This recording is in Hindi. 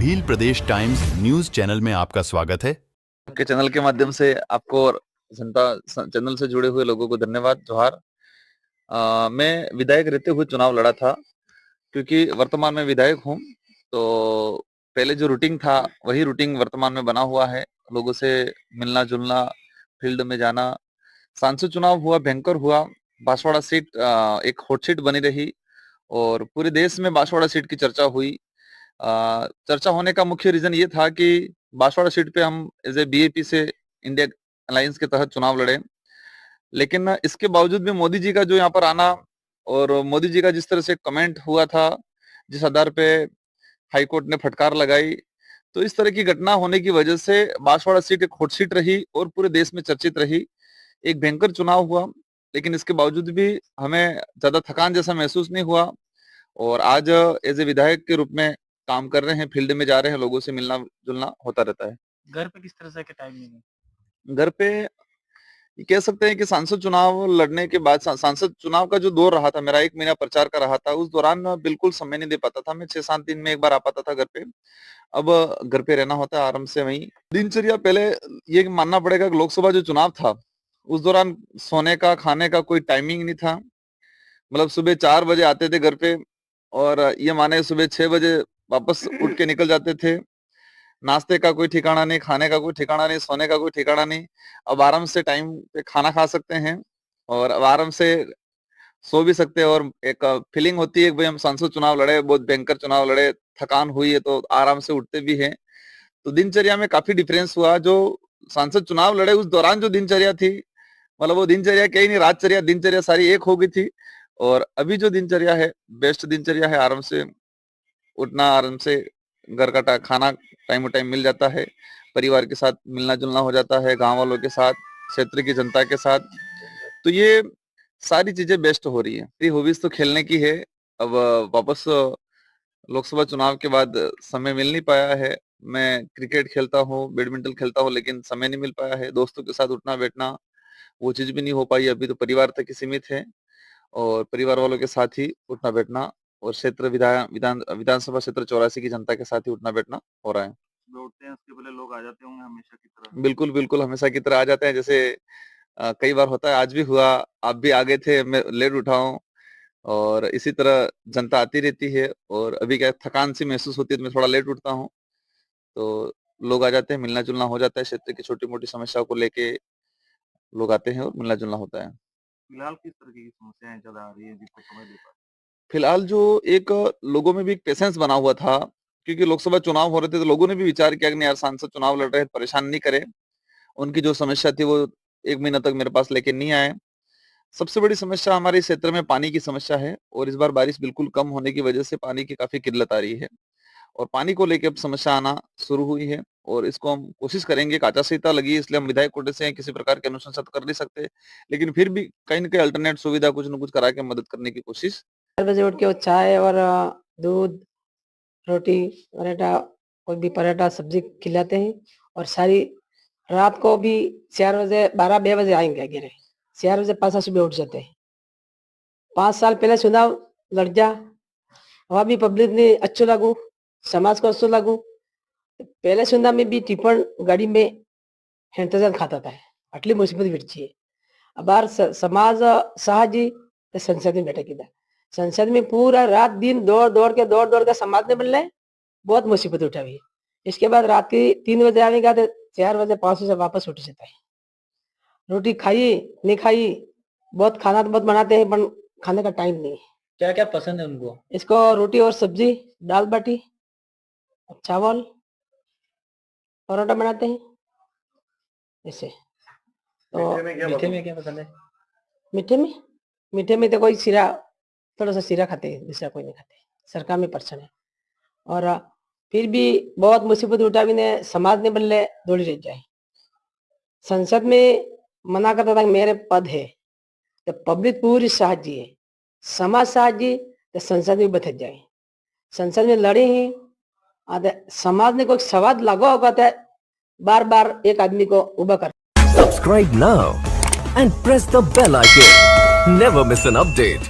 भील प्रदेश टाइम्स न्यूज चैनल में आपका स्वागत है। के चैनल के माध्यम से आपको और जनता चैनल से जुड़े हुए लोगों को धन्यवाद, जोहार। मैं विधायक रहते हुए चुनाव लड़ा था, क्योंकि वर्तमान में विधायक हूँ, तो पहले जो रूटीन था वही रूटीन वर्तमान में बना हुआ है। लोगों से मिलना जुलना, फील्ड में जाना। सांसद चुनाव हुआ, भयंकर हुआ। बांसवाड़ा सीट एक हॉट सीट बनी रही और पूरे देश में बांसवाड़ा सीट की चर्चा हुई। चर्चा होने का मुख्य रीजन ये था कि बांसवाड़ा सीट पे हम एज ए बीएपी से इंडिया अलायंस के तहत चुनाव लड़े, लेकिन इसके बावजूद भी मोदी जी का जो यहाँ पर आना और मोदी जी का जिस तरह से कमेंट हुआ था, जिस आधार पे हाईकोर्ट ने फटकार लगाई, तो इस तरह की घटना होने की वजह से बांसवाड़ा सीट एक हॉट सीट रही और पूरे देश में चर्चित रही। एक भयंकर चुनाव हुआ, लेकिन इसके बावजूद भी हमें ज्यादा थकान जैसा महसूस नहीं हुआ और आज एज ए विधायक के रूप में काम कर रहे हैं, फील्ड में जा रहे हैं, लोगों से मिलना जुलना होता रहता है। घर पे किस तरह से टाइमिंग है? घर पे ये कह सकते हैं कि सांसद चुनाव लड़ने के बाद सांसद चुनाव का जो दौर रहा था, मेरा 1 महीना प्रचार का रहा था, उस दौरान मैं बिल्कुल समय नहीं दे पाता था। मैं 6-7 दिन में एक बार आ पाता था घर पे। अब घर पे रहना होता है आराम से। वहीं दिनचर्या पहले ये मानना पड़ेगा कि लोकसभा जो चुनाव था उस दौरान सोने का खाने का कोई टाइमिंग नहीं था। मतलब सुबह 4 बजे आते थे घर पे और ये माने सुबह 6 बजे वापस उठ के निकल जाते थे। नाश्ते का कोई ठिकाना नहीं, खाने का कोई ठिकाना नहीं, सोने का कोई ठिकाना नहीं। अब आराम से टाइम पे खाना खा सकते हैं और अब आराम से सो भी सकते हैं और एक फीलिंग होती है कि भाई हम सांसद चुनाव लड़े, बहुत भयंकर चुनाव लड़े, थकान हुई है तो आराम से उठते भी हैं। तो दिनचर्या में काफी डिफरेंस हुआ। जो सांसद चुनाव लड़े उस दौरान जो दिनचर्या थी, मतलब वो दिनचर्या कहीं नहीं, रातचर्या दिनचर्या सारी एक हो गई थी। और अभी जो दिनचर्या है बेस्ट दिनचर्या है। आराम से उठना, आराम से घर का खाना टाइम टू टाइम मिल जाता है, परिवार के साथ मिलना जुलना हो जाता है, गांव वालों के साथ, क्षेत्र की जनता के साथ। तो ये सारी चीजें बेस्ट हो रही है। मेरी हॉबीज तो खेलने की है। अब वापस लोकसभा चुनाव के बाद समय मिल नहीं पाया है। मैं क्रिकेट खेलता हूँ, बैडमिंटन खेलता हूँ, लेकिन समय नहीं मिल पाया है। दोस्तों के साथ उठना बैठना वो चीज भी नहीं हो पाई। अभी तो परिवार तक ही सीमित है और परिवार वालों के साथ ही उठना बैठना और क्षेत्र विधानसभा क्षेत्र 84 की जनता के साथ ही उठना बैठना हो रहा है। लौटते हैं उसके पहले लोग आ जाते होंगे हमेशा की तरह? बिल्कुल बिल्कुल, हमेशा की तरह आ जाते हैं। जैसे कई बार होता है, आज भी हुआ, आप भी आ गए थे, मैं लेट उठा हूँ और इसी तरह जनता आती रहती है। और अभी क्या थकान सी महसूस होती है तो मैं थोड़ा लेट उठता हूँ, तो लोग आ जाते हैं, मिलना जुलना हो जाता है। क्षेत्र की छोटी मोटी समस्याओं को लेके लोग आते हैं और मिलना जुलना होता है। फिलहाल किस तरह की समस्याएं ज्यादा आ रही है जिसको समय दे पाए? फिलहाल जो एक लोगों में भी एक पेशेंस बना हुआ था, क्योंकि लोकसभा चुनाव हो रहे थे तो लोगों ने भी विचार किया कि नहीं यार, सांसद चुनाव लड़ रहे हैं, परेशान नहीं करे। उनकी जो समस्या थी वो 1 महीना तक मेरे पास लेके नहीं आए। सबसे बड़ी समस्या हमारे क्षेत्र में पानी की समस्या है और इस बार बारिश बिल्कुल कम होने की वजह से पानी की काफी किल्लत आ रही है और पानी को लेकर अब समस्या आना शुरू हुई है। और इसको हम कोशिश करेंगे, आचार संहिता लगी है इसलिए हम विधायक कोटे से किसी प्रकार के अनुशंसा तो कर नहीं सकते, लेकिन फिर भी कहीं ना कहीं अल्टरनेट सुविधा कुछ न कुछ करा के मदद करने की कोशिश। 4 बजे उठ के वो चाय और दूध, रोटी, पराठा, कोई भी पराठा सब्जी खिलाते हैं और सारी रात को भी 4 बजे 12-2 बजे आएंगे घेरे। 4 बजे 5 सुबह उठ जाते हैं। 5 साल पहले चुनाव लड़ जा, वहाँ भी पब्लिक ने अच्छो लागू, समाज को अच्छो लागू। पहले चुनाव में भी टिफिन गाड़ी में हेंतजन खाता था, आटली मुसीबत विरची है। अब बार समाज साहजी संसद में बैठे किधर, संसद में पूरा रात दिन दौड़ के समाज ने मिलने बहुत मुसीबत उठाई है। इसके बाद रात की 3 बजे आएगा तो 4 बजे 5 बजे वापस उठ जाता है। रोटी खाई नहीं खाई, बहुत खाना तो बहुत बनाते हैं पर खाने का टाइम नहीं है। क्या क्या पसंद है उनको? इसको रोटी और सब्जी, दाल बाटी, चावल, परोठा बनाते हैं ऐसे। तो मीठे में क्या पसंद है? मीठे में तो कोई सीरा, थोड़ा सा सीरा खाते हैं, दूसरा कोई नहीं खाते। सरकार में पर्सन है और फिर भी बहुत मुसीबत उठावी ने समाज ने बल्ले दौड़ी रह जाए। संसद में मना करता था कि मेरे पद है, तो पब्लिक पूरी साहजी है, समाज साहजी, तो संसद में बथ जाए। संसद में लड़े हैं, समाज ने कोई सवाल लगा होगा तो बार बार एक आदमी को उबा कर। Subscribe now and press the bell icon. Never miss an update.